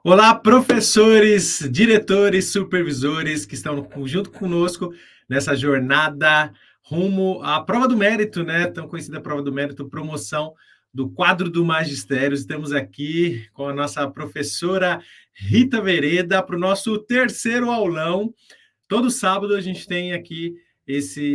Olá, professores, diretores, supervisores que estão junto conosco nessa jornada rumo à prova do mérito, né? Tão conhecida prova do mérito, promoção do quadro do magistério. Estamos aqui com a nossa professora Rita Vereda para o nosso terceiro aulão. Todo sábado a gente tem aqui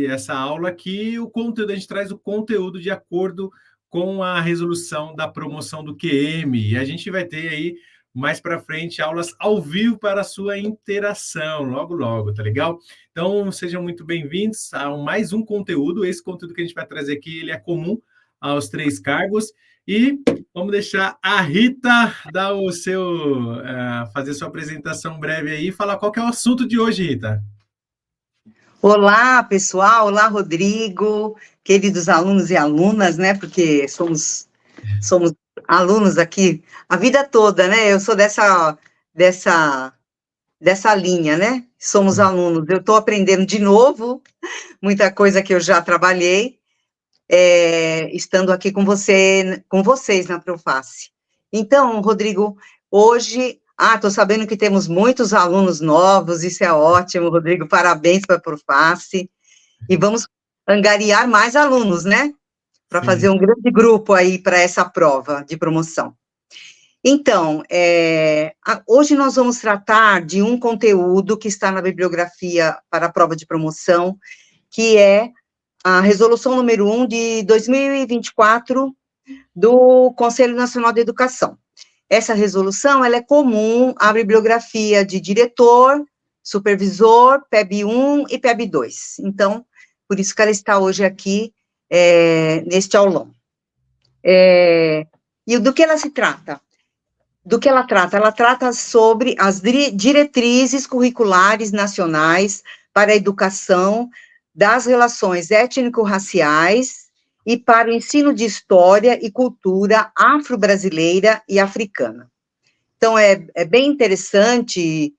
essa aula que o conteúdo, a gente traz o conteúdo de acordo com a resolução da promoção do QM. E a gente vai ter aí mais para frente aulas ao vivo para a sua interação, logo, logo, tá legal? Então, sejam muito bem-vindos a mais um conteúdo. Esse conteúdo que a gente vai trazer aqui, ele é comum aos três cargos. E vamos deixar a Rita dar fazer sua apresentação breve aí e falar qual que é o assunto de hoje, Rita. Olá, pessoal. Olá, Rodrigo, queridos alunos e alunas, né? Porque somos alunos aqui a vida toda, né? Eu sou dessa, dessa linha, né? Somos alunos. Eu estou aprendendo de novo muita coisa que eu já trabalhei, estando aqui com vocês na Proface. Então, Rodrigo, hoje, estou sabendo que temos muitos alunos novos, isso é ótimo, Rodrigo, parabéns para a Proface, e vamos angariar mais alunos, né, para fazer um grande grupo aí para essa prova de promoção. Então, hoje nós vamos tratar de um conteúdo que está na bibliografia para a prova de promoção, que é a resolução número 1 de 2024 do Conselho Nacional de Educação. Essa resolução, ela é comum à bibliografia de diretor, supervisor, PEB 1 e PEB 2. Então, por isso que ela está hoje aqui, neste aulão. E do que ela se trata? Do que ela trata? Ela trata sobre as diretrizes curriculares nacionais para a educação das relações étnico-raciais e para o ensino de história e cultura afro-brasileira e africana. Então, é bem interessante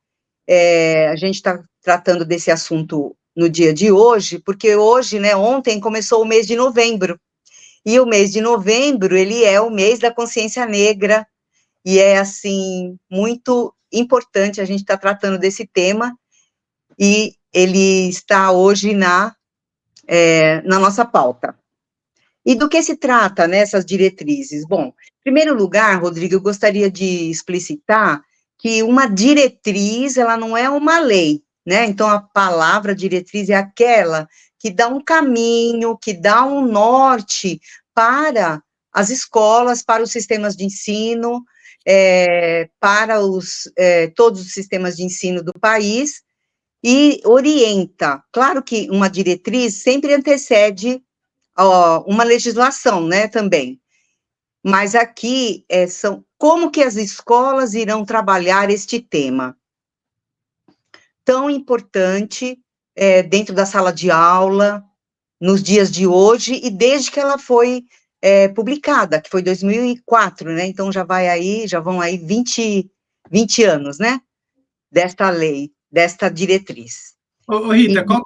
a gente está tratando desse assunto no dia de hoje, porque hoje, né, ontem começou o mês de novembro, e o mês de novembro, ele é o mês da consciência negra, e é, assim, muito importante a gente estar tratando desse tema, e ele está hoje na nossa pauta. E do que se trata nessas diretrizes? Bom, em primeiro lugar, Rodrigo, eu gostaria de explicitar que uma diretriz, ela não é uma lei, né? Então, a palavra diretriz é aquela que dá um caminho, que dá um norte para as escolas, para os sistemas de ensino, para todos os sistemas de ensino do país, e orienta. Claro que uma diretriz sempre antecede uma legislação, né, também. Mas aqui são como que as escolas irão trabalhar este tema tão importante dentro da sala de aula, nos dias de hoje, e desde que ela foi publicada, que foi 2004, né, então já vão aí 20 anos, né, desta lei, desta diretriz. Ô, Rita, qual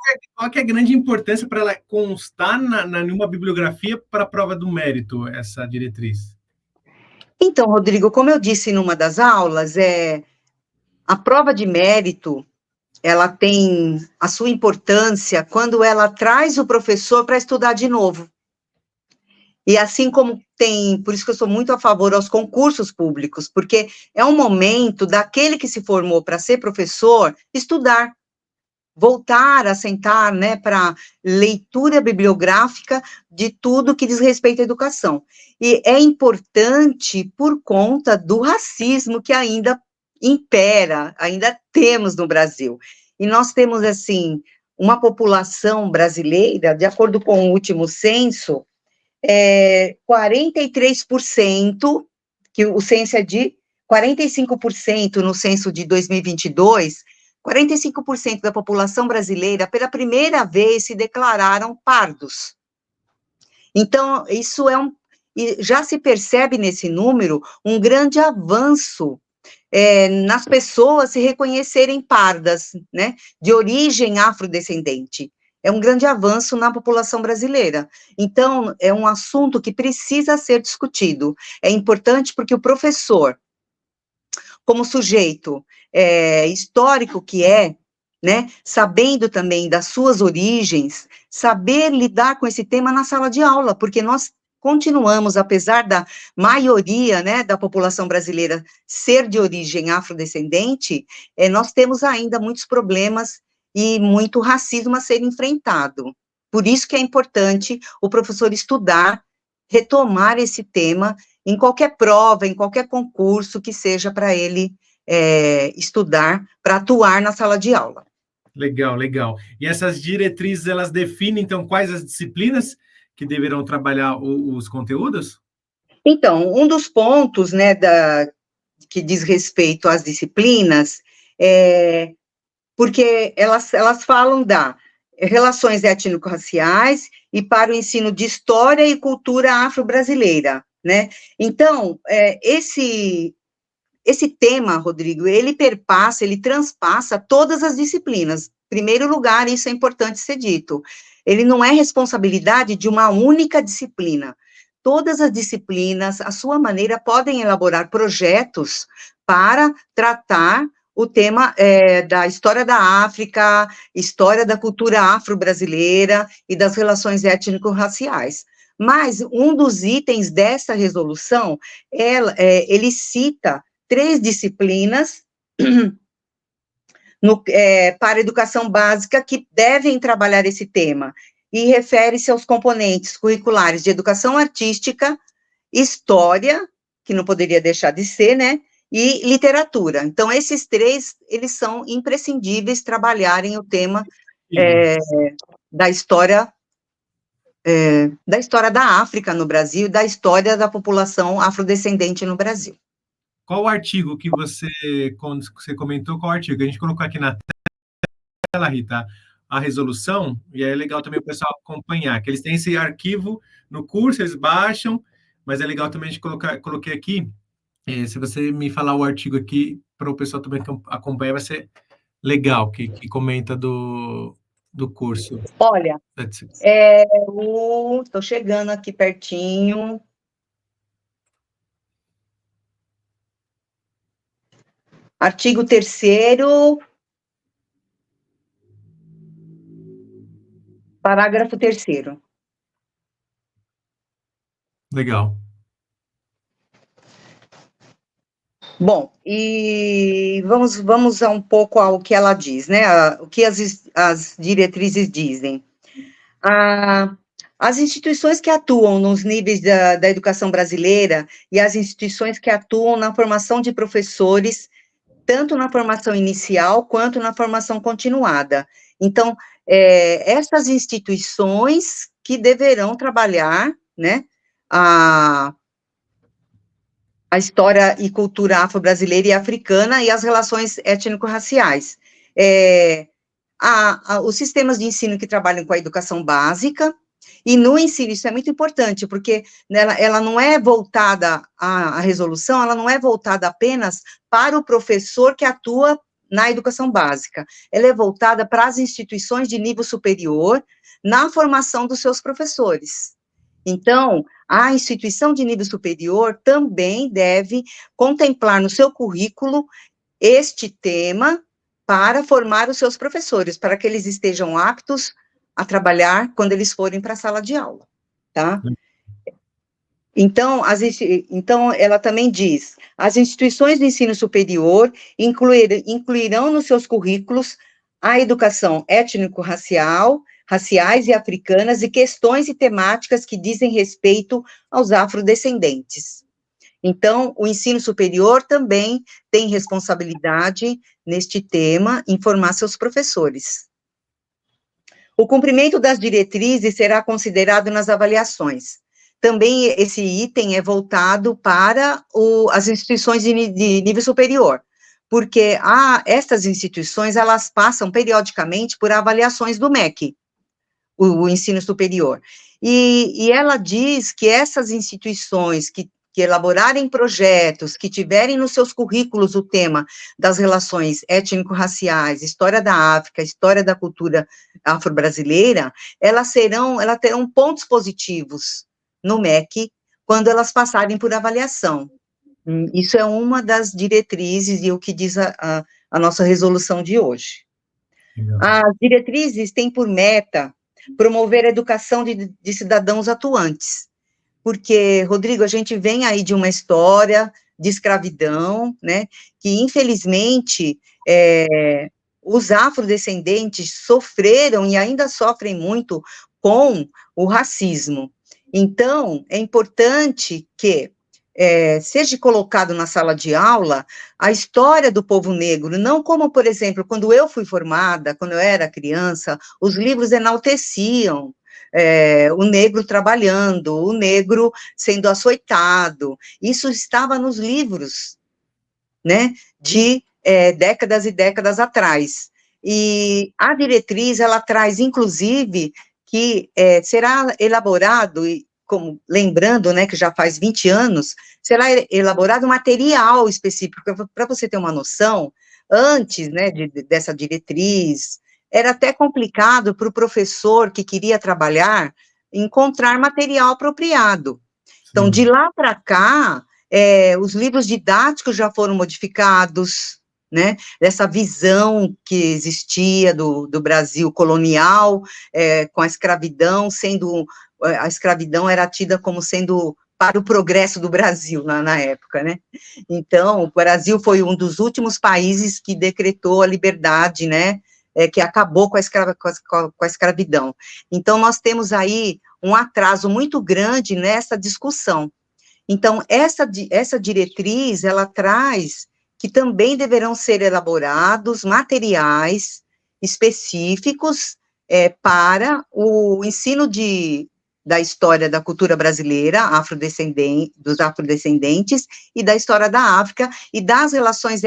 que é a grande importância para ela constar numa bibliografia para a prova do mérito, essa diretriz? Então, Rodrigo, como eu disse numa das aulas, a prova de mérito, ela tem a sua importância quando ela traz o professor para estudar de novo. E assim como por isso que eu sou muito a favor aos concursos públicos, porque é um momento daquele que se formou para ser professor, estudar, voltar a sentar, né, para leitura bibliográfica de tudo que diz respeito à educação. E é importante por conta do racismo que ainda impera, ainda temos no Brasil. E nós temos, assim, uma população brasileira, de acordo com o último censo, 43%, que o censo é de 45% no censo de 2022, 45% da população brasileira, pela primeira vez, se declararam pardos. Então, já se percebe nesse número um grande avanço nas pessoas se reconhecerem pardas, né, de origem afrodescendente. É um grande avanço na população brasileira. Então, é um assunto que precisa ser discutido. É importante porque o professor como sujeito histórico que né, sabendo também das suas origens, saber lidar com esse tema na sala de aula, porque nós continuamos, apesar da maioria, né, da população brasileira ser de origem afrodescendente, nós temos ainda muitos problemas e muito racismo a ser enfrentado. Por isso que é importante o professor estudar, retomar esse tema em qualquer prova, em qualquer concurso que seja para ele estudar, para atuar na sala de aula. Legal, legal. E essas diretrizes, elas definem, então, quais as disciplinas que deverão trabalhar os conteúdos? Então, um dos pontos, né, que diz respeito às disciplinas, porque elas falam da relações étnico-raciais e para o ensino de história e cultura afro-brasileira, né? Então, esse tema, Rodrigo, ele perpassa, ele transpassa todas as disciplinas. Em primeiro lugar, isso é importante ser dito. Ele não é responsabilidade de uma única disciplina. Todas as disciplinas, à sua maneira, podem elaborar projetos para tratar o tema da história da África, história da cultura afro-brasileira e das relações étnico-raciais. Mas um dos itens dessa resolução, ele cita 3 disciplinas para a educação básica que devem trabalhar esse tema, e refere-se aos componentes curriculares de educação artística, história, que não poderia deixar de ser, né, e literatura. Então, esses 3, eles são imprescindíveis trabalharem o tema da história da África no Brasil, da história da população afrodescendente no Brasil. Qual o artigo que você comentou? Qual artigo? A gente colocou aqui na tela, Rita, a resolução, e é legal também o pessoal acompanhar, que eles têm esse arquivo no curso, eles baixam, mas é legal também a gente coloquei aqui, se você me falar o artigo aqui, para o pessoal também acompanhar, vai ser legal, que comenta do curso. Olha, estou chegando aqui pertinho. Artigo 3º, parágrafo 3º. Legal. Bom, e vamos um pouco ao que ela diz, né? O que as diretrizes dizem. As instituições que atuam nos níveis da educação brasileira e as instituições que atuam na formação de professores, tanto na formação inicial quanto na formação continuada. Então, essas instituições que deverão trabalhar, né, a história e cultura afro-brasileira e africana e as relações étnico-raciais. Os sistemas de ensino que trabalham com a educação básica, e no ensino, isso é muito importante, porque ela não é voltada, a resolução, ela não é voltada apenas para o professor que atua na educação básica, ela é voltada para as instituições de nível superior, na formação dos seus professores. Então, a instituição de nível superior também deve contemplar no seu currículo este tema para formar os seus professores, para que eles estejam aptos a trabalhar quando eles forem para a sala de aula, tá? Então, ela também diz, as instituições de ensino superior incluirão nos seus currículos a educação étnico-raciais e africanas e questões e temáticas que dizem respeito aos afrodescendentes. Então, o ensino superior também tem responsabilidade neste tema, em formar seus professores. O cumprimento das diretrizes será considerado nas avaliações. Também esse item é voltado para as instituições de nível superior, porque estas instituições, elas passam periodicamente por avaliações do MEC, o ensino superior. E ela diz que essas instituições que elaborarem projetos, que tiverem nos seus currículos o tema das relações étnico-raciais, história da África, história da cultura afro-brasileira, elas terão pontos positivos no MEC quando elas passarem por avaliação. Isso é uma das diretrizes e o que diz a nossa resolução de hoje. Legal. As diretrizes têm por meta promover a educação de cidadãos atuantes, porque, Rodrigo, a gente vem aí de uma história de escravidão, né, que infelizmente os afrodescendentes sofreram e ainda sofrem muito com o racismo. Então, é importante que seja colocado na sala de aula a história do povo negro, não como, por exemplo, quando eu fui formada, quando eu era criança, os livros enalteciam o negro trabalhando, o negro sendo açoitado, isso estava nos livros, né, de décadas e décadas atrás. E a diretriz, ela traz, inclusive, que será elaborado, como, lembrando, né, que já faz 20 anos, será elaborado material específico, para você ter uma noção, antes, né, dessa diretriz, era até complicado para o professor que queria trabalhar encontrar material apropriado. Então, de lá para cá, os livros didáticos já foram modificados, né, dessa visão que existia do Brasil colonial, com a escravidão a escravidão era tida como sendo para o progresso do Brasil, na época, né, então, o Brasil foi um dos últimos países que decretou a liberdade, né, que acabou com a escravidão. Então, nós temos aí um atraso muito grande nessa discussão. Então, essa diretriz, ela traz que também deverão ser elaborados materiais específicos para o ensino da história da cultura brasileira, dos afrodescendentes, e da história da África, e das relações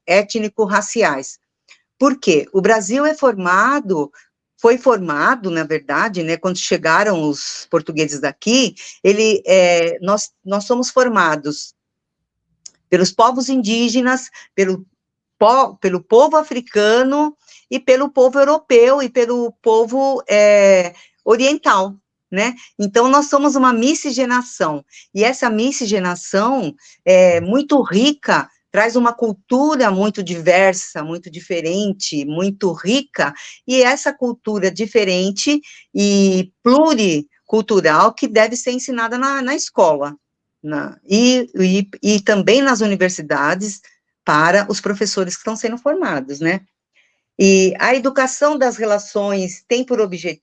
étnico-raciais. Por quê? O Brasil foi formado, na verdade, né, quando chegaram os portugueses daqui, nós somos formados pelos povos indígenas, pelo povo africano e pelo povo europeu e pelo povo oriental, né? Então, nós somos uma miscigenação, e essa miscigenação é muito rica, traz uma cultura muito diversa, muito diferente, muito rica, e essa cultura diferente e pluricultural que deve ser ensinada na escola, e também nas universidades, para os professores que estão sendo formados, né? E a educação das relações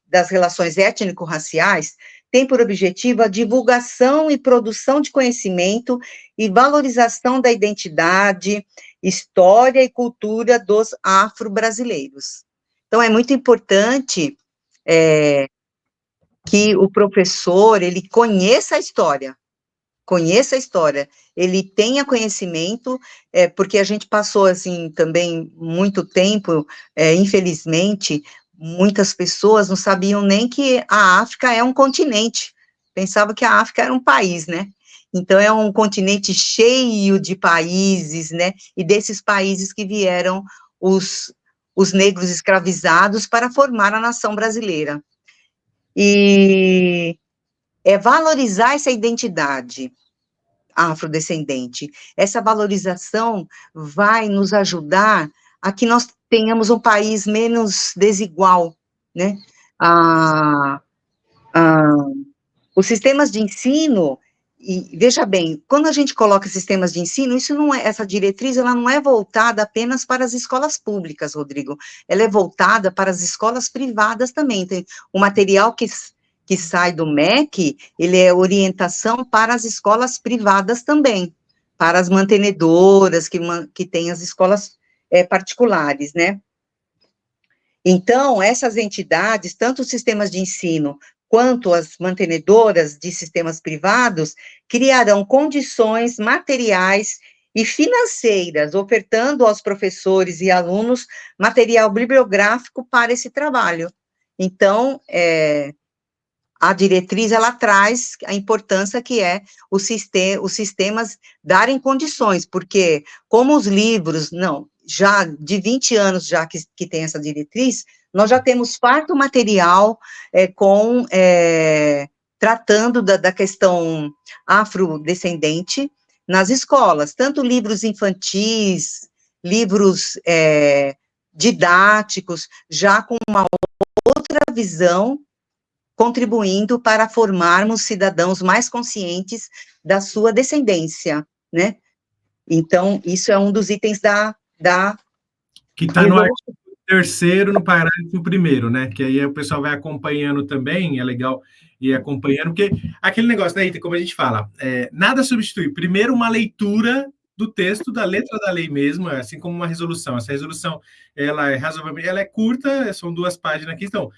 das relações étnico-raciais tem por objetivo a divulgação e produção de conhecimento e valorização da identidade, história e cultura dos afro-brasileiros. Então, é muito importante que o professor, ele conheça a história, ele tenha conhecimento, porque a gente passou, assim, também muito tempo, infelizmente, muitas pessoas não sabiam nem que a África é um continente, pensava que a África era um país, né? Então, é um continente cheio de países, né? E desses países que vieram os negros escravizados para formar a nação brasileira. E valorizar essa identidade afrodescendente. Essa valorização vai nos ajudar a que nós tenhamos um país menos desigual, né? Os sistemas de ensino, e veja bem, quando a gente coloca sistemas de ensino, isso não é, essa diretriz, ela não é voltada apenas para as escolas públicas, Rodrigo, ela é voltada para as escolas privadas também. Tem o material que sai do MEC, ele é orientação para as escolas privadas também, para as mantenedoras que têm as escolas particulares, né? Então, essas entidades, tanto os sistemas de ensino quanto as mantenedoras de sistemas privados, criarão condições materiais e financeiras, ofertando aos professores e alunos material bibliográfico para esse trabalho. Então, a diretriz, ela traz a importância que é os sistemas darem condições, porque como os livros, já de 20 anos já que tem essa diretriz, nós já temos farto material tratando da questão afrodescendente, nas escolas, tanto livros infantis, livros didáticos, já com uma outra visão, contribuindo para formarmos cidadãos mais conscientes da sua descendência, né? Então, isso é um dos itens da que está no artigo 3º, no parágrafo 1º, né? Que aí o pessoal vai acompanhando também, é legal ir acompanhando, porque aquele negócio, né, Rita, como a gente fala, nada substitui. Primeiro, uma leitura do texto, da letra da lei mesmo, assim como uma resolução. Essa resolução, ela é razoavelmente, ela é curta, são 2 páginas aqui, então,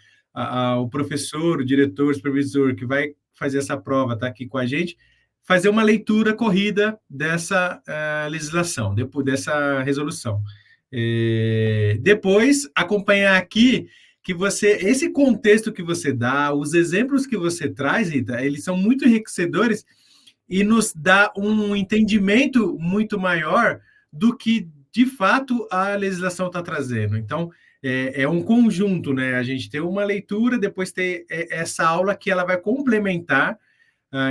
o professor, o diretor, o supervisor que vai fazer essa prova, está aqui com a gente, fazer uma leitura corrida dessa legislação, depois dessa resolução. Depois, acompanhar aqui que esse contexto que você dá, os exemplos que você traz, Rita, eles são muito enriquecedores e nos dá um entendimento muito maior do que, de fato, a legislação está trazendo. Então, é um conjunto, né? A gente tem uma leitura, depois tem essa aula que ela vai complementar,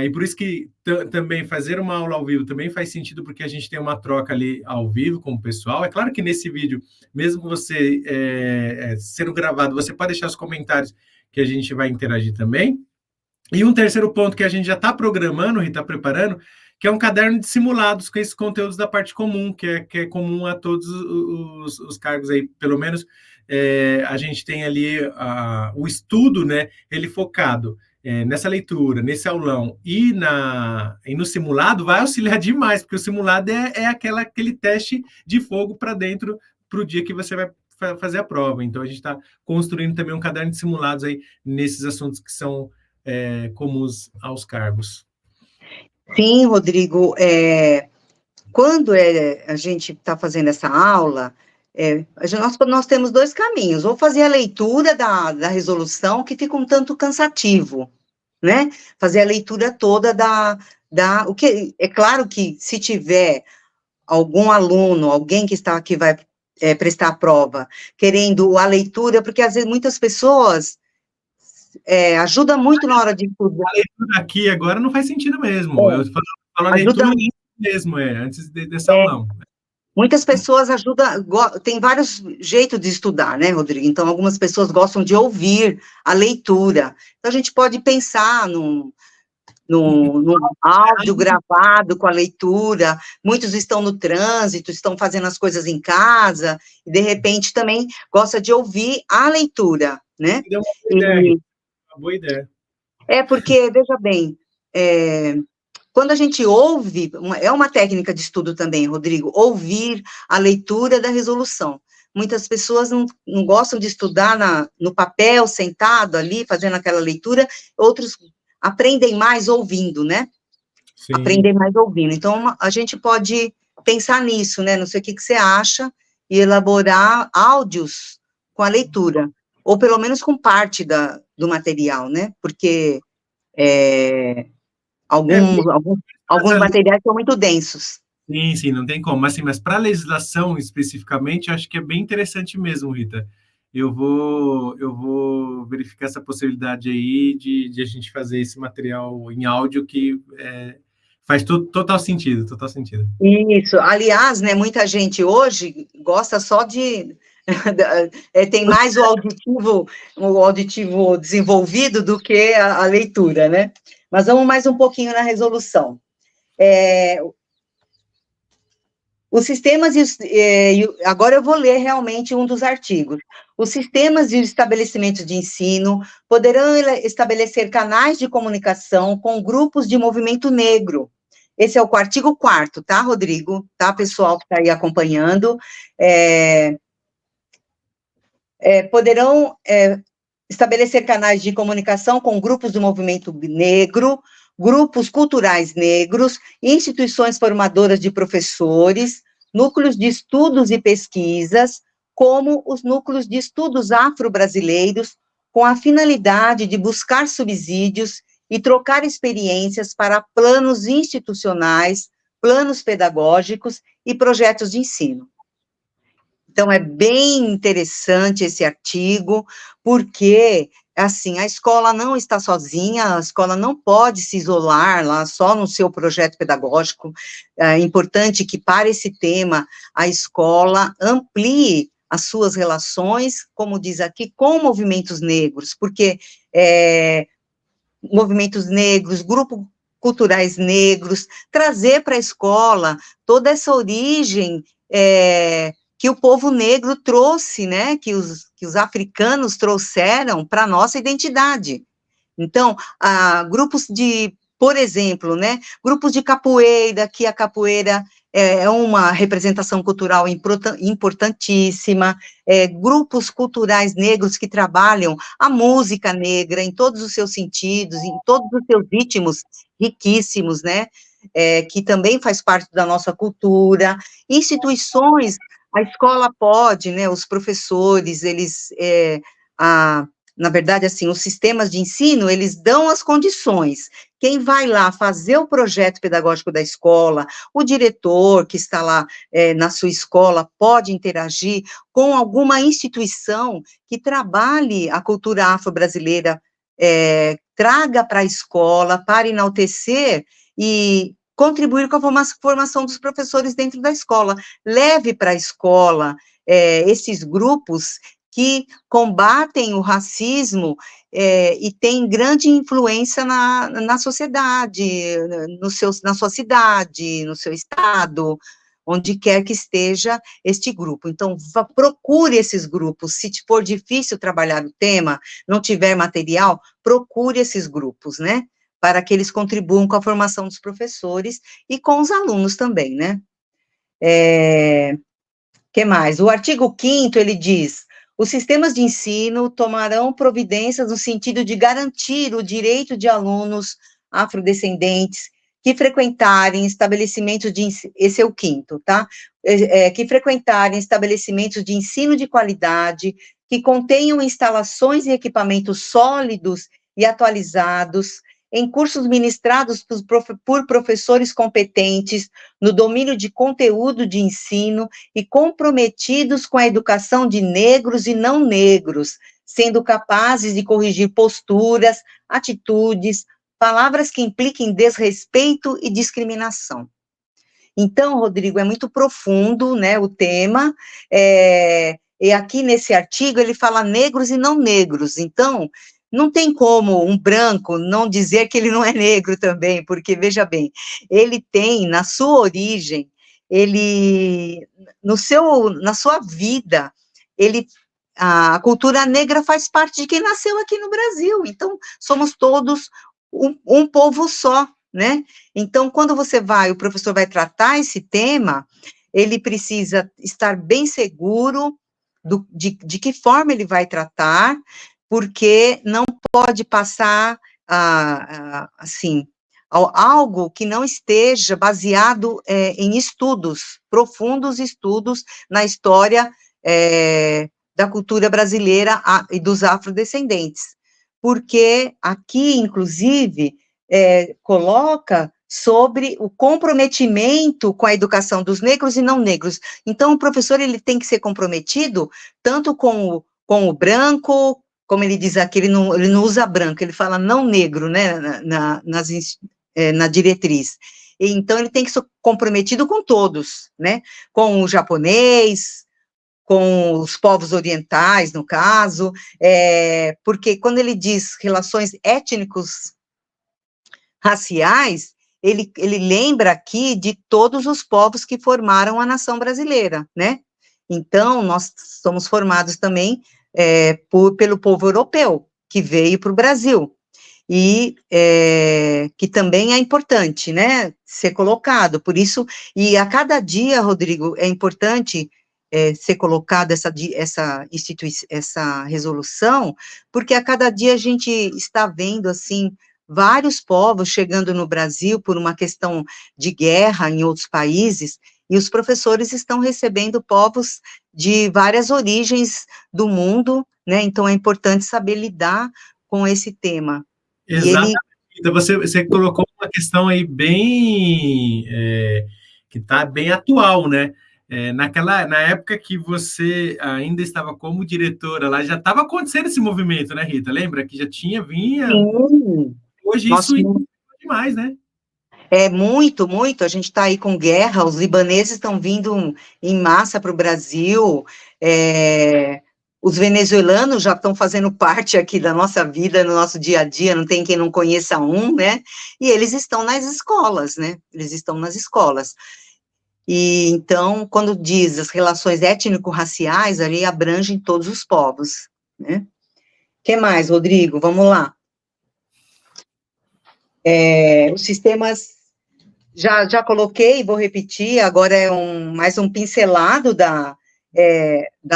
e por isso que também fazer uma aula ao vivo também faz sentido, porque a gente tem uma troca ali ao vivo com o pessoal. É claro que nesse vídeo, mesmo você sendo gravado, você pode deixar os comentários que a gente vai interagir também. E um terceiro ponto que a gente já está programando e está preparando, que é um caderno de simulados com esses conteúdos da parte comum, que é comum a todos os cargos aí, pelo menos a gente tem ali o estudo, né, ele focado nessa leitura, nesse aulão e no simulado, vai auxiliar demais, porque o simulado é aquele teste de fogo para dentro para o dia que você vai fazer a prova. Então, a gente está construindo também um caderno de simulados aí nesses assuntos que são comuns aos cargos. Sim, Rodrigo, quando a gente está fazendo essa aula, nós temos 2 caminhos, ou fazer a leitura da resolução, que fica um tanto cansativo, né? Fazer a leitura toda o que é claro que se tiver algum aluno, alguém que vai prestar a prova, querendo a leitura, porque às vezes muitas pessoas ajuda muito na hora de estudar. A leitura aqui agora não faz sentido mesmo. Eu falo a leitura mesmo, antes dessa aulão. Muitas pessoas tem vários jeitos de estudar, né, Rodrigo? Então, algumas pessoas gostam de ouvir a leitura. Então, a gente pode pensar num áudio gravado com a leitura. Muitos estão no trânsito, estão fazendo as coisas em casa, e, de repente, também gosta de ouvir a leitura, né? Deu uma boa ideia. Porque, veja bem, quando a gente ouve, é uma técnica de estudo também, Rodrigo, ouvir a leitura da resolução. Muitas pessoas não gostam de estudar no papel, sentado ali, fazendo aquela leitura, outros aprendem mais ouvindo, né? Sim. Aprendem mais ouvindo. Então, a gente pode pensar nisso, né? Não sei o que você acha, e elaborar áudios com a leitura, ou pelo menos com parte do material, né? Porque alguns materiais são muito densos. Sim, não tem como. Mas para a legislação, especificamente, acho que é bem interessante mesmo, Rita. Eu vou verificar essa possibilidade aí de a gente fazer esse material em áudio que faz total sentido, total sentido. Isso. Aliás, né, muita gente hoje gosta só de... tem mais o auditivo desenvolvido do que a leitura, né? Mas vamos mais um pouquinho na resolução. Os sistemas, agora eu vou ler realmente um dos artigos. Os sistemas e os estabelecimentos de ensino poderão estabelecer canais de comunicação com grupos de movimento negro. Esse é o artigo 4º, tá, Rodrigo? Tá, pessoal que está aí acompanhando. Poderão estabelecer canais de comunicação com grupos do movimento negro, grupos culturais negros, instituições formadoras de professores, núcleos de estudos e pesquisas, como os núcleos de estudos afro-brasileiros, com a finalidade de buscar subsídios e trocar experiências para planos institucionais, planos pedagógicos e projetos de ensino. Então, é bem interessante esse artigo, porque assim, a escola não está sozinha, a escola não pode se isolar lá só no seu projeto pedagógico. É importante que, para esse tema, a escola amplie as suas relações, como diz aqui, com movimentos negros, porque movimentos negros, grupos culturais negros, trazer para a escola toda essa origem que o povo negro trouxe, né, que os africanos trouxeram para a nossa identidade. Então, grupos de, por exemplo, né, grupos de capoeira, que a capoeira é uma representação cultural importantíssima, grupos culturais negros que trabalham a música negra em todos os seus sentidos, em todos os seus ritmos riquíssimos, né, que também faz parte da nossa cultura, instituições, a escola pode, né, os professores, eles, na verdade, assim, os sistemas de ensino, eles dão as condições. Quem vai lá fazer o projeto pedagógico da escola, o diretor que está lá na sua escola, pode interagir com alguma instituição que trabalhe a cultura afro-brasileira, traga para a escola, para enaltecer e contribuir com a formação dos professores dentro da escola. Leve para a escola esses grupos que combatem o racismo e têm grande influência na sociedade, na sua cidade, no seu estado, onde quer que esteja este grupo. Então, procure esses grupos. Se for difícil trabalhar o tema, não tiver material, procure esses grupos, né? Para que eles contribuam com a formação dos professores e com os alunos também, né? Que mais? O artigo 5º, ele diz: os sistemas de ensino tomarão providências no sentido de garantir o direito de alunos afrodescendentes que frequentarem estabelecimentos de ensino, esse é o 5º, tá? Que frequentarem estabelecimentos de ensino de qualidade, que contenham instalações e equipamentos sólidos e atualizados, em cursos ministrados por professores competentes no domínio de conteúdo de ensino e comprometidos com a educação de negros e não negros, sendo capazes de corrigir posturas, atitudes, palavras que impliquem desrespeito e discriminação. Então, Rodrigo, é muito profundo, né, o tema, e aqui nesse artigo ele fala negros e não negros, então, não tem como um branco não dizer que ele não é negro também, porque, veja bem, ele tem, na sua origem, ele, na sua vida, a cultura negra faz parte de quem nasceu aqui no Brasil, então, somos todos um povo só, né? Então, quando o professor vai tratar esse tema, ele precisa estar bem seguro de que forma ele vai tratar, porque não pode passar, assim, algo que não esteja baseado em estudos, profundos estudos na história da cultura brasileira e dos afrodescendentes. Porque aqui, inclusive, coloca sobre o comprometimento com a educação dos negros e não negros. Então, o professor ele tem que ser comprometido tanto com o branco, como ele diz aqui, ele não usa branco, ele fala não negro, né, na diretriz. Então, ele tem que ser comprometido com todos, né, com o japonês, com os povos orientais, no caso, porque quando ele diz relações étnicos raciais, ele lembra aqui de todos os povos que formaram a nação brasileira, né? Então, nós somos formados também pelo povo europeu, que veio para o Brasil, e que também é importante, né, ser colocado, por isso, e a cada dia, Rodrigo, é importante ser colocada essa resolução, porque a cada dia a gente está vendo, assim, vários povos chegando no Brasil por uma questão de guerra em outros países, e os professores estão recebendo povos de várias origens do mundo, né, então é importante saber lidar com esse tema. Exatamente. Então, você colocou uma questão aí bem, que está bem atual, né? Na época que você ainda estava como diretora lá, já estava acontecendo esse movimento, né, Rita? Lembra que já vinha. Sim, Hoje nós isso tínhamos. é demais, né? É muito, muito. A gente está aí com guerra, os libaneses estão vindo em massa para o Brasil, os venezuelanos já estão fazendo parte aqui da nossa vida, no nosso dia a dia, não tem quem não conheça um, né? E eles estão nas escolas, né? Eles estão nas escolas. E então, quando diz as relações étnico-raciais, ali abrangem todos os povos, né? O que mais, Rodrigo? Vamos lá. Os sistemas. Já coloquei, vou repetir, agora é mais um pincelado da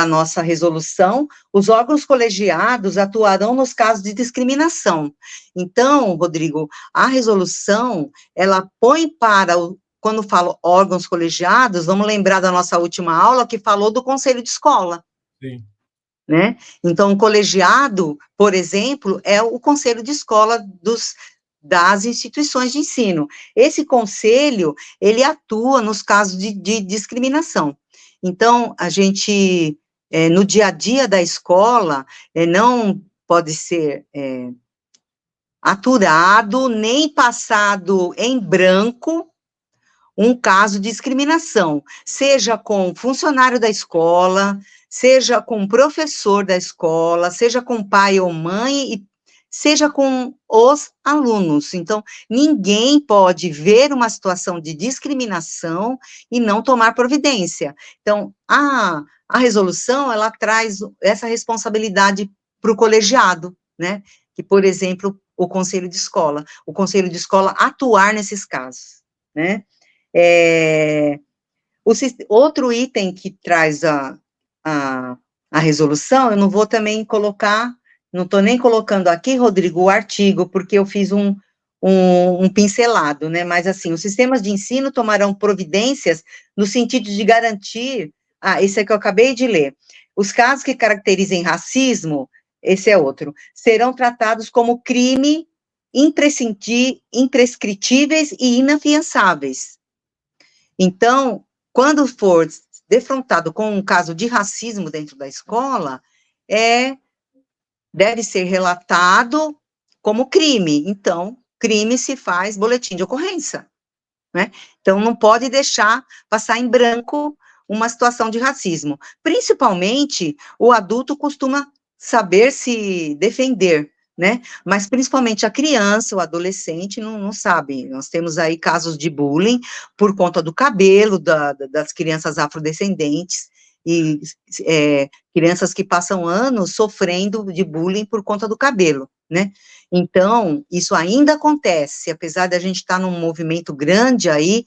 nossa resolução. Os órgãos colegiados atuarão nos casos de discriminação. Então, Rodrigo, a resolução, ela põe quando falo órgãos colegiados, vamos lembrar da nossa última aula, que falou do conselho de escola. Sim. Né? Então, o colegiado, por exemplo, é o conselho de escola das instituições de ensino. Esse conselho, ele atua nos casos de discriminação. Então, a gente, no dia a dia da escola, não pode ser aturado, nem passado em branco, um caso de discriminação, seja com funcionário da escola, seja com professor da escola, seja com pai ou mãe, e seja com os alunos. Então, ninguém pode ver uma situação de discriminação e não tomar providência. Então, a resolução, ela traz essa responsabilidade para o colegiado, né? Que, por exemplo, o conselho de escola atuar nesses casos, né? Outro item que traz a, a resolução, eu não vou também colocar, não estou nem colocando aqui, Rodrigo, o artigo, porque eu fiz um pincelado, né? Mas, assim, os sistemas de ensino tomarão providências no sentido de garantir, esse é que eu acabei de ler, os casos que caracterizem racismo, esse é outro, serão tratados como crime imprescritíveis e inafiançáveis. Então, quando for defrontado com um caso de racismo dentro da escola, deve ser relatado como crime. Então, crime se faz boletim de ocorrência, né? Então, não pode deixar passar em branco uma situação de racismo. Principalmente, o adulto costuma saber se defender, né? Mas principalmente a criança, o adolescente, não sabe. Nós temos aí casos de bullying por conta do cabelo das crianças afrodescendentes, e crianças que passam anos sofrendo de bullying por conta do cabelo, né? Então, isso ainda acontece, apesar de a gente estar num movimento grande aí,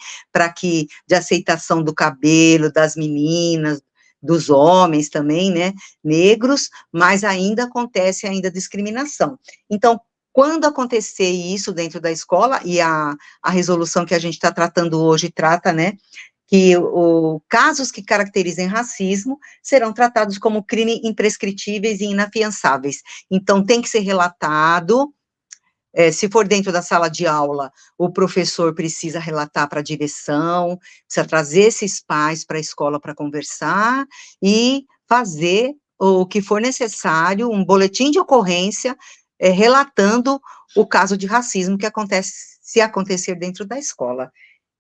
de aceitação do cabelo, das meninas, dos homens também, né, negros, mas ainda acontece discriminação. Então, quando acontecer isso dentro da escola, e a resolução que a gente está tratando hoje trata, né, que casos que caracterizem racismo serão tratados como crime imprescritíveis e inafiançáveis. Então, tem que ser relatado, se for dentro da sala de aula, o professor precisa relatar para a direção, precisa trazer esses pais para a escola para conversar e fazer o que for necessário, um boletim de ocorrência, relatando o caso de racismo que acontece, se acontecer dentro da escola.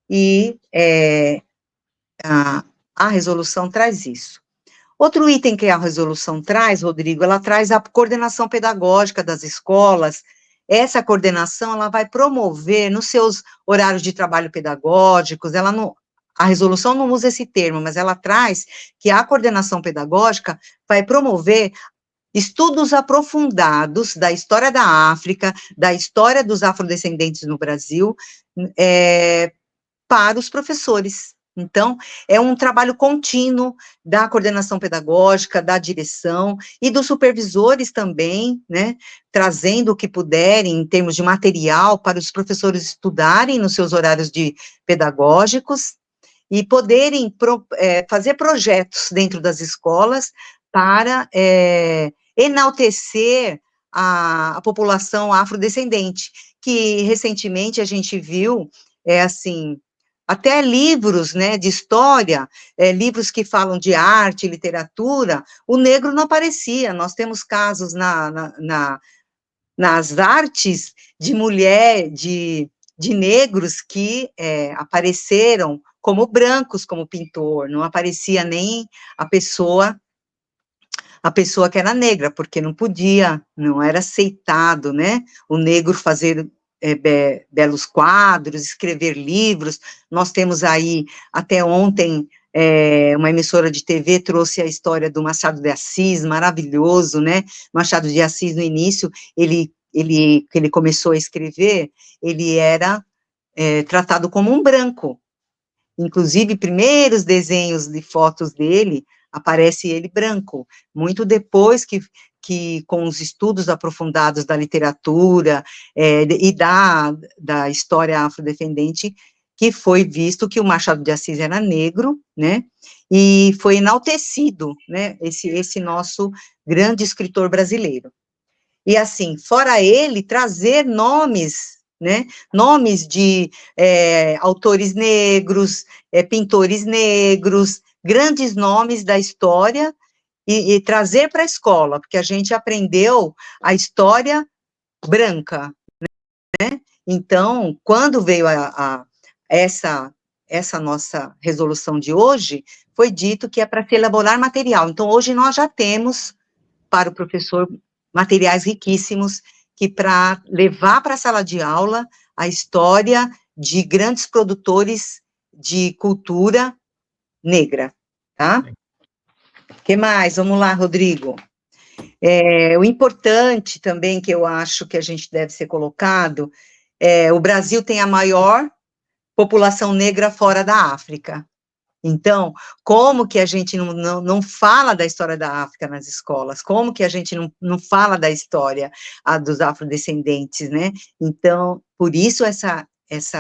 E a resolução traz isso. Outro item que a resolução traz, Rodrigo, ela traz a coordenação pedagógica das escolas. Essa coordenação, ela vai promover, nos seus horários de trabalho pedagógicos, a resolução não usa esse termo, mas ela traz que a coordenação pedagógica vai promover estudos aprofundados da história da África, da história dos afrodescendentes no Brasil, para os professores. Então, é um trabalho contínuo da coordenação pedagógica, da direção e dos supervisores também, né, trazendo o que puderem em termos de material para os professores estudarem nos seus horários pedagógicos e poderem fazer projetos dentro das escolas para enaltecer a população afrodescendente, que recentemente a gente viu, assim, até livros, né, de história, livros que falam de arte, literatura, o negro não aparecia. Nós temos casos nas artes de mulher, de negros que apareceram como brancos, como pintor, não aparecia nem a pessoa que era negra, porque não podia, não era aceitado, né, o negro fazer belos quadros, escrever livros. Nós temos aí, até ontem, uma emissora de TV trouxe a história do Machado de Assis, maravilhoso, né, Machado de Assis, no início, que ele começou a escrever, ele era tratado como um branco, inclusive, primeiros desenhos de fotos dele, aparece ele branco, muito depois que com os estudos aprofundados da literatura e da história afrodescendente, que foi visto que o Machado de Assis era negro, né, e foi enaltecido, né, esse nosso grande escritor brasileiro. E assim, fora ele, trazer nomes, né, nomes de autores negros, pintores negros, grandes nomes da história, e trazer para a escola, porque a gente aprendeu a história branca, né, então, quando veio essa nossa resolução de hoje, foi dito que é para se elaborar material, então hoje nós já temos para o professor materiais riquíssimos que para levar para a sala de aula a história de grandes produtores de cultura negra, tá? O que mais? Vamos lá, Rodrigo. O importante também que eu acho que a gente deve ser colocado o Brasil tem a maior população negra fora da África. Então, como que a gente não fala da história da África nas escolas? Como que a gente não fala da história dos afrodescendentes, né? Então, por isso essa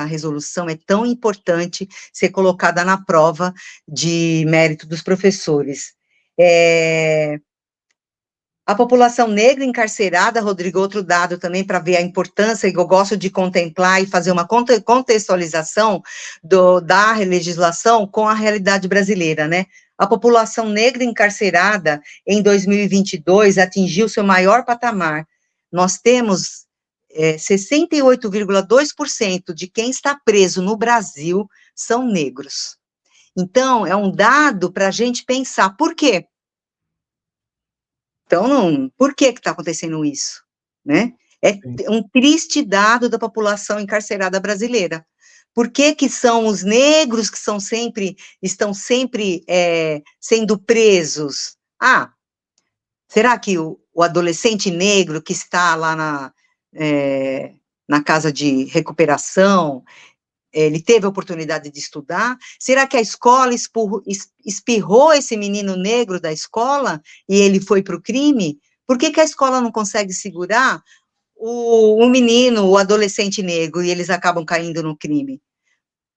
resolução é tão importante ser colocada na prova de mérito dos professores. A população negra encarcerada, Rodrigo, outro dado também para ver a importância, que eu gosto de contemplar e fazer uma contextualização da legislação com a realidade brasileira, né? A população negra encarcerada em 2022 atingiu seu maior patamar. Nós temos 68,2% de quem está preso no Brasil são negros. Então, é um dado para a gente pensar, por quê? Então, por que está acontecendo isso, né? É um triste dado da população encarcerada brasileira. Por que são os negros que estão sempre sendo presos? Será que o adolescente negro que está lá na casa de recuperação, ele teve a oportunidade de estudar? Será que a escola espirrou esse menino negro da escola e ele foi para o crime? Por que a escola não consegue segurar o menino, o adolescente negro, e eles acabam caindo no crime?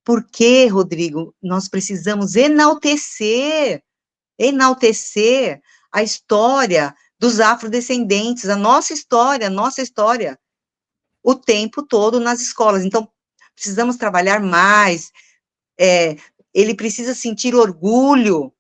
Porque, Rodrigo, nós precisamos enaltecer a história dos afrodescendentes, a nossa história, o tempo todo nas escolas. Então, precisamos trabalhar mais, ele precisa sentir orgulho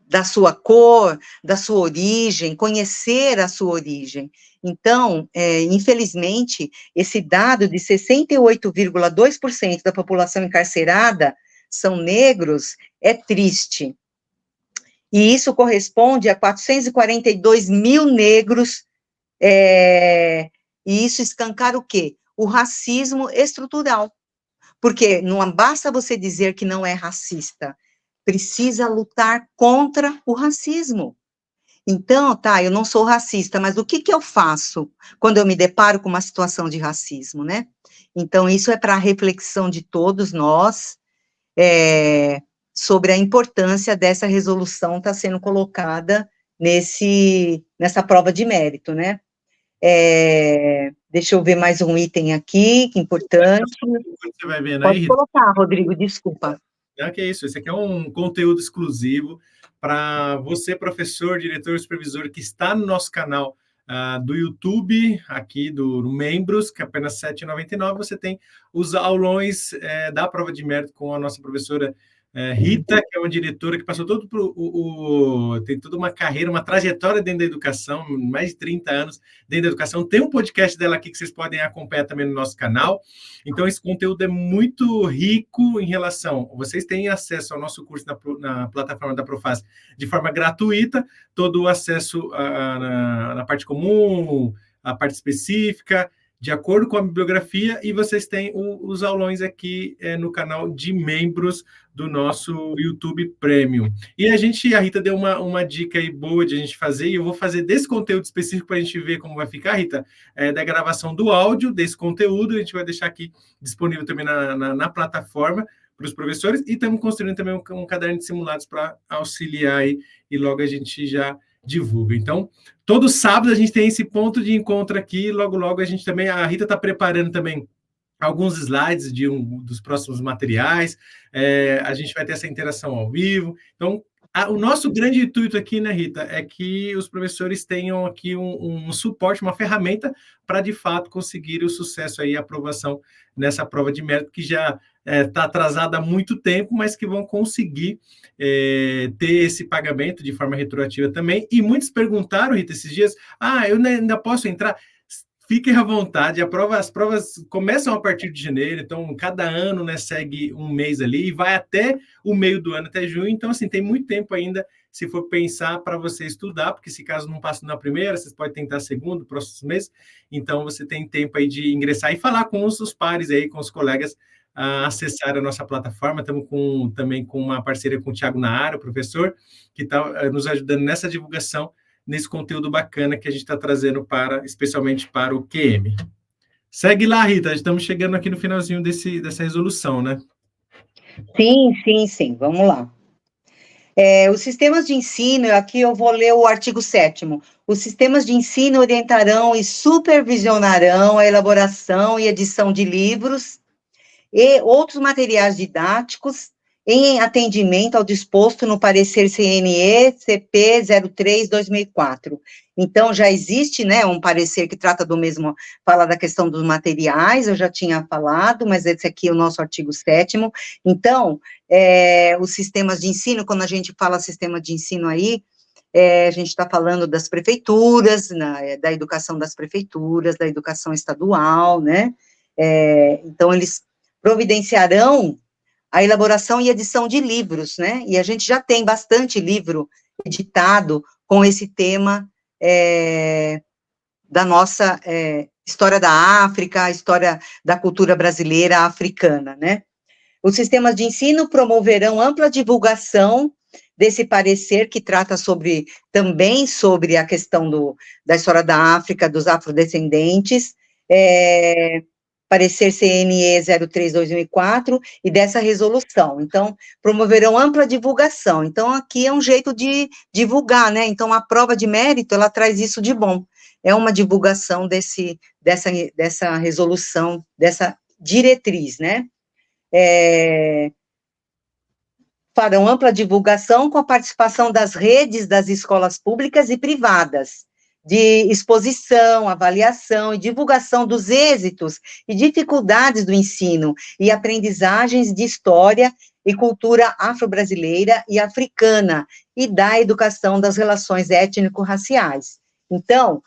da sua cor, da sua origem, conhecer a sua origem. Então, infelizmente, esse dado de 68,2% da população encarcerada são negros é triste. E isso corresponde a 442 mil negros, e isso escancara o quê? O racismo estrutural. Porque não basta você dizer que não é racista, precisa lutar contra o racismo. Então, eu não sou racista, mas o que eu faço quando eu me deparo com uma situação de racismo, né? Então, isso é para a reflexão de todos nós, sobre a importância dessa resolução estar sendo colocada nessa prova de mérito, né? Deixa eu ver mais um item aqui, que é importante. Você vai vendo Pode aí, colocar, Rodrigo, desculpa. Não, que é isso, esse aqui é um conteúdo exclusivo para você, professor, diretor, supervisor, que está no nosso canal do YouTube, aqui do Membros, que é apenas R$ 7,99, você tem os aulões da prova de mérito com a nossa professora Rita, que é uma diretora que passou tem toda uma carreira, uma trajetória dentro da educação, mais de 30 anos dentro da educação. Tem um podcast dela aqui que vocês podem acompanhar também no nosso canal. Então, esse conteúdo é muito rico em relação... Vocês têm acesso ao nosso curso na plataforma da Profaz de forma gratuita, todo o acesso na parte comum, a parte específica, de acordo com a bibliografia, e vocês têm os aulões aqui no canal de membros do nosso YouTube Premium. E a Rita deu uma dica aí boa de a gente fazer, e eu vou fazer desse conteúdo específico para a gente ver como vai ficar, Rita, da gravação do áudio desse conteúdo, a gente vai deixar aqui disponível também na plataforma para os professores, e estamos construindo também um caderno de simulados para auxiliar aí, e logo a gente já divulga. Então, todo sábado a gente tem esse ponto de encontro aqui, logo a gente também, a Rita está preparando também alguns slides dos próximos materiais, a gente vai ter essa interação ao vivo. Então, o nosso grande intuito aqui, né, Rita, é que os professores tenham aqui um suporte, uma ferramenta para, de fato, conseguir o sucesso aí, a aprovação nessa prova de mérito, que já está atrasada há muito tempo, mas que vão conseguir ter esse pagamento de forma retroativa também. E muitos perguntaram, Rita, esses dias, eu ainda posso entrar? Fiquem à vontade, as provas começam a partir de janeiro, então cada ano, né, segue um mês ali e vai até o meio do ano, até junho, então assim, tem muito tempo ainda, se for pensar, para você estudar, porque se caso não passe na primeira, vocês podem tentar segundo, próximos meses, então você tem tempo aí de ingressar e falar com os pares aí, com os colegas, acessar a nossa plataforma. Estamos também com uma parceria com o Thiago Naara, o professor, que está nos ajudando nessa divulgação, nesse conteúdo bacana que a gente está trazendo especialmente para o QM. Segue lá, Rita, estamos chegando aqui no finalzinho dessa resolução, né? Sim, vamos lá. Os sistemas de ensino, aqui eu vou ler o artigo 7º. Os sistemas de ensino orientarão e supervisionarão a elaboração e edição de livros e outros materiais didáticos em atendimento ao disposto no parecer CNE-CP 03/2004. Então, já existe, né, um parecer que trata do mesmo, fala da questão dos materiais, eu já tinha falado, mas esse aqui é o nosso artigo 7º. Então, os sistemas de ensino, quando a gente fala sistema de ensino aí, a gente está falando das prefeituras, da educação das prefeituras, da educação estadual, né, então, eles providenciarão a elaboração e edição de livros, né, e a gente já tem bastante livro editado com esse tema da nossa história da África, a história da cultura brasileira africana, né. Os sistemas de ensino promoverão ampla divulgação desse parecer, que trata também sobre a questão da história da África, dos afrodescendentes, parecer CNE 03/2004, e dessa resolução. Então, promoverão ampla divulgação. Então, aqui é um jeito de divulgar, né? Então, a prova de mérito, ela traz isso de bom. É uma divulgação dessa resolução, dessa diretriz, né? Farão ampla divulgação com a participação das redes das escolas públicas e privadas, de exposição, avaliação e divulgação dos êxitos e dificuldades do ensino e aprendizagens de história e cultura afro-brasileira e africana, e da educação das relações étnico-raciais. Então,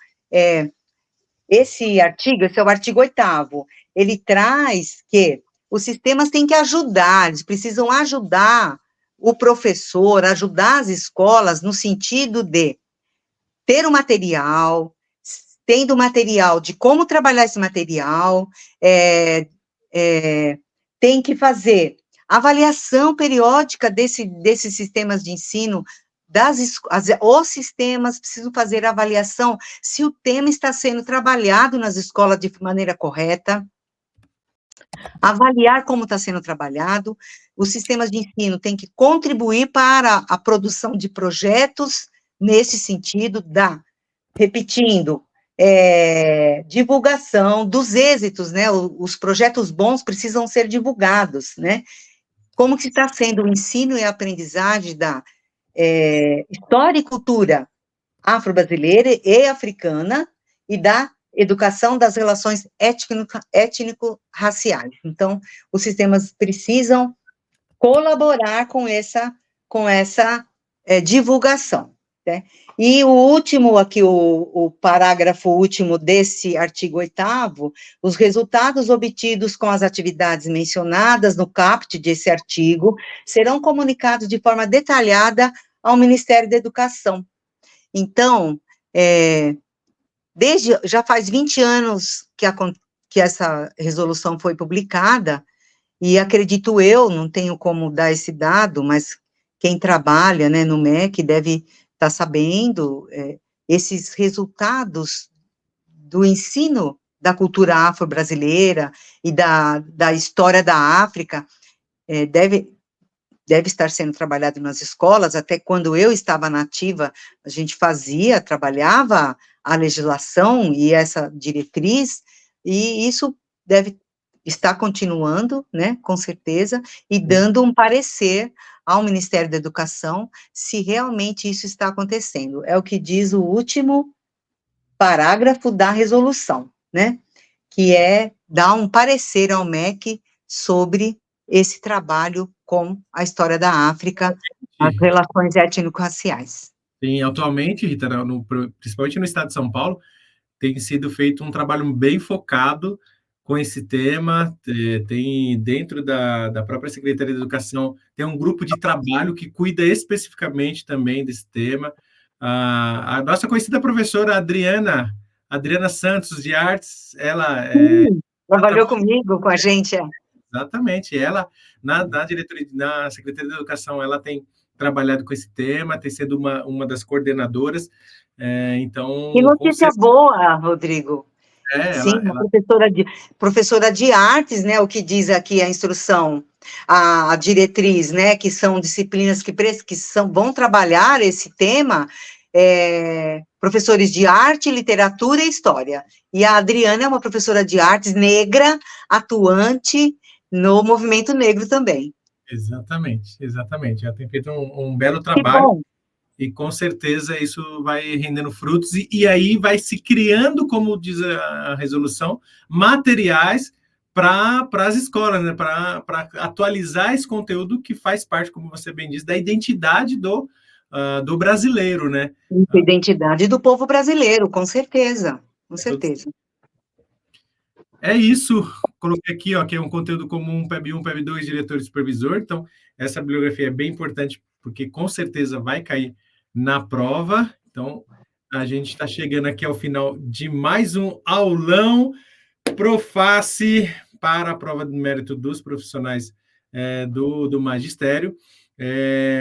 esse é o artigo 8º, ele traz que os sistemas têm que ajudar, eles precisam ajudar o professor, ajudar as escolas no sentido de ter o material, tendo o material de como trabalhar esse material, tem que fazer avaliação periódica desses sistemas de ensino, os sistemas precisam fazer avaliação se o tema está sendo trabalhado nas escolas de maneira correta, avaliar como está sendo trabalhado. Os sistemas de ensino têm que contribuir para a produção de projetos nesse sentido, repetindo, divulgação dos êxitos, né, os projetos bons precisam ser divulgados, né, como que está sendo o ensino e a aprendizagem da história e cultura afro-brasileira e africana e da educação das relações étnico-raciais. Então, os sistemas precisam colaborar com essa divulgação, né? E o último aqui, o parágrafo último desse artigo 8º, os resultados obtidos com as atividades mencionadas no caput desse artigo serão comunicados de forma detalhada ao Ministério da Educação. Então, já faz 20 anos que essa resolução foi publicada, e acredito eu, não tenho como dar esse dado, mas quem trabalha, né, no MEC deve estar sabendo, esses resultados do ensino da cultura afro-brasileira e da história da África, deve estar sendo trabalhado nas escolas. Até quando eu estava na ativa, a gente trabalhava a legislação e essa diretriz, e isso deve estar continuando, né, com certeza, e dando um parecer ao Ministério da Educação se realmente isso está acontecendo. É o que diz o último parágrafo da resolução, né, que é dar um parecer ao MEC sobre esse trabalho com a história da África, as relações étnico-raciais. Sim, atualmente, Rita, principalmente no estado de São Paulo, tem sido feito um trabalho bem focado com esse tema. Tem dentro da própria Secretaria de Educação, tem um grupo de trabalho que cuida especificamente também desse tema. A nossa conhecida professora Adriana Santos, de Artes, ela trabalhou comigo, com a gente. Exatamente, ela, na diretoria, na Secretaria de Educação, ela tem trabalhado com esse tema, tem sido uma das coordenadoras. Então, que notícia boa, Rodrigo. Sim, professora de artes, né, o que diz aqui a instrução, a diretriz, né, que são disciplinas que vão trabalhar esse tema, professores de arte, literatura e história. E a Adriana é uma professora de artes negra, atuante no movimento negro também. Exatamente. Ela tem feito um belo trabalho. E com certeza isso vai rendendo frutos, e aí vai se criando, como diz a resolução, materiais para as escolas, né? Para atualizar esse conteúdo que faz parte, como você bem disse, da identidade do brasileiro, né? A identidade do povo brasileiro, com certeza, com certeza. É isso, coloquei aqui, ó, que é um conteúdo comum, PEB 1, PEB 2, diretor e supervisor. Então, essa bibliografia é bem importante, porque com certeza vai cair na prova. Então, a gente está chegando aqui ao final de mais um aulão Proface para a prova de mérito dos profissionais do magistério.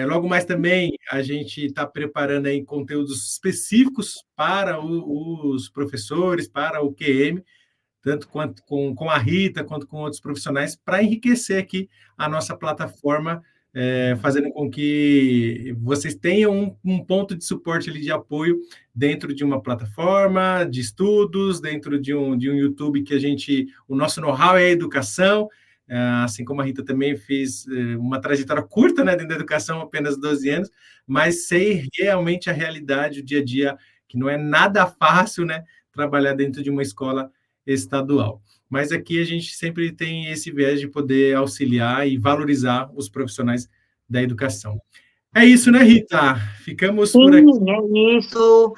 Logo mais também a gente está preparando aí conteúdos específicos para os professores, para o QM, tanto quanto com a Rita, quanto com outros profissionais, para enriquecer aqui a nossa plataforma, fazendo com que vocês tenham um ponto de suporte ali, de apoio, dentro de uma plataforma de estudos, dentro de um YouTube que o nosso know-how é a educação, assim como a Rita também fez uma trajetória curta, né, dentro da educação, apenas 12 anos, mas sei realmente a realidade, o dia a dia, que não é nada fácil, né, trabalhar dentro de uma escola estadual. Mas aqui a gente sempre tem esse viés de poder auxiliar e valorizar os profissionais da educação. É isso, né, Rita? Ficamos por aqui. Sim, é isso.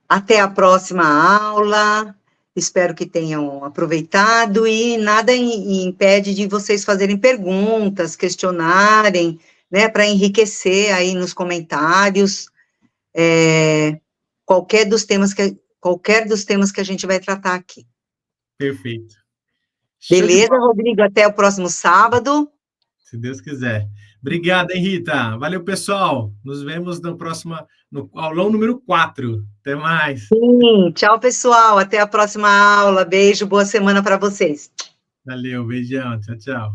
Até a próxima aula. Espero que tenham aproveitado, e nada impede de vocês fazerem perguntas, questionarem, né, para enriquecer aí nos comentários, qualquer dos temas que a gente vai tratar aqui. Perfeito. Beleza, Rodrigo? Até o próximo sábado. Se Deus quiser. Obrigado, hein, Rita? Valeu, pessoal. Nos vemos no aulão número 4. Até mais. Sim, tchau, pessoal. Até a próxima aula. Beijo, boa semana para vocês. Valeu, beijão. Tchau, tchau.